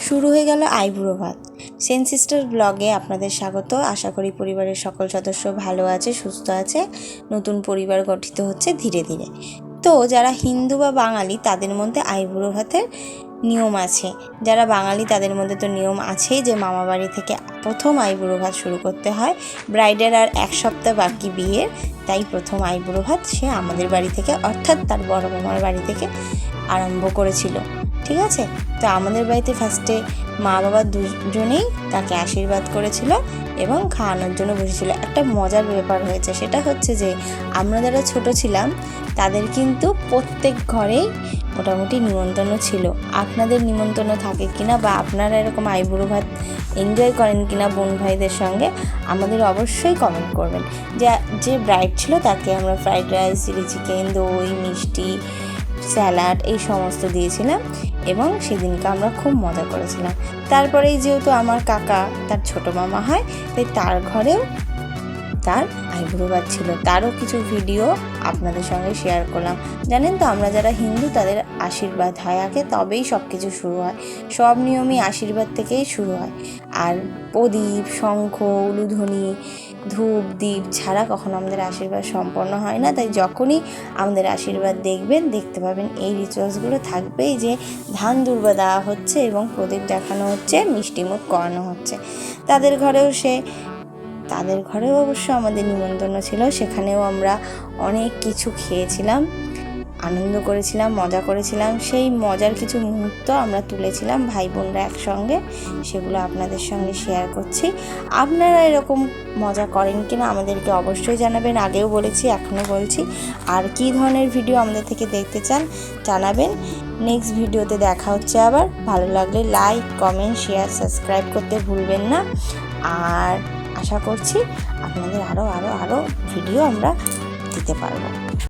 শুরু হয়ে গেল আইবুড়ো ভাত। সেন সিস্টার ব্লগে আপনাদের স্বাগত। আশা করি পরিবারের সকল সদস্য ভালো আছে, সুস্থ আছে। নতুন পরিবার গঠিত হচ্ছে ধীরে ধীরে। তো যারা হিন্দু বা বাঙালি তাদের মধ্যে আইবুড়ো ভাতের নিয়ম আছে। যারা বাঙালি তাদের মধ্যে তো নিয়ম আছেই যে মামাবাড়ি থেকে প্রথম আইবুড়ো ভাত শুরু করতে হয়। ব্রাইডের আর 1 সপ্তাহ বাকি বিয়ের, তাই প্রথম আইবুড়ো ভাত সে আমাদের বাড়ি থেকে অর্থাৎ তার বড় মামার বাড়ি থেকে আরম্ভ করেছিল। ঠিক আছে, তো আমাদের বাড়িতে ফার্স্টে মা বাবা দুজনেই তাকে আশীর্বাদ করেছিল এবং খাওয়ানোর জন্য বসেছিল। একটা মজার ব্যাপার হয়েছে, সেটা হচ্ছে যে আমরা যারা ছোট ছিলাম তাদের কিন্তু প্রত্যেক ঘরেই মোটামুটি নিমন্ত্রণ ছিল। আপনাদের নিমন্ত্রণ থাকে কিনা বা আপনারা এরকম আইবুড়ো ভাত এনজয় করেন কিনা বোন ভাইদের সঙ্গে, আমাদের অবশ্যই কমেন্ট করবেন। যে ব্রাইড ছিল তাকে আমরা ফ্রাইড রাইস, চিলি চিকেন, দই, মিষ্টি, স্যালাড এই সমস্ত দিয়েছিলাম এবং সেদিনকে আমরা খুব মজা করেছিলাম। তারপরেই যেহেতু আমার কাকা তার ছোট মামা হয়, তাই তার ঘরেও তার আইবুড়ো ভাত ছিল। তারও কিছু ভিডিও আপনাদের সঙ্গে শেয়ার করলাম। জানেন তো, আমরা যারা হিন্দু তাদের আশীর্বাদ হয় আগে, তবেই সব কিছু শুরু হয়। সব নিয়মই আশীর্বাদ থেকেই শুরু হয়। আর প্রদীপ, শঙ্খ, উলুধ্বনি, ধূপ, দ্বীপ ছাড়া কখনো আমাদের আশীর্বাদ সম্পন্ন হয় না। তাই যখনই আমাদের আশীর্বাদ দেখতে পাবেন এই রিচুয়ালসগুলো থাকবেই, যে ধান দুর্বা দেওয়া হচ্ছে এবং প্রদীপ দেখানো হচ্ছে, মিষ্টিমুখ করানো হচ্ছে। তাদের ঘরেও অবশ্য আমাদের নিমন্ত্রণ ছিল। সেখানেও আমরা অনেক কিছু খেয়েছিলাম, আনন্দ করেছিলাম, মজা করেছিলাম। সেই মজার কিছু মুহূর্ত আমরা তুলেছিলাম ভাই বোনরা একসঙ্গে, সেগুলো আপনাদের সঙ্গে শেয়ার করছি। আপনারা এরকম মজা করেন কিনা আমাদেরকে অবশ্যই জানাবেন। আগেও বলেছি, এখনও বলছি। আর কী ধরনের ভিডিও আমাদের থেকে দেখতে চান জানাবেন। নেক্সট ভিডিওতে দেখা হচ্ছে আবার। ভালো লাগলে লাইক, কমেন্ট, শেয়ার, সাবস্ক্রাইব করতে ভুলবেন না। আর আশা করছি আপনাদের আরও ভিডিও আমরা দিতে পারবো।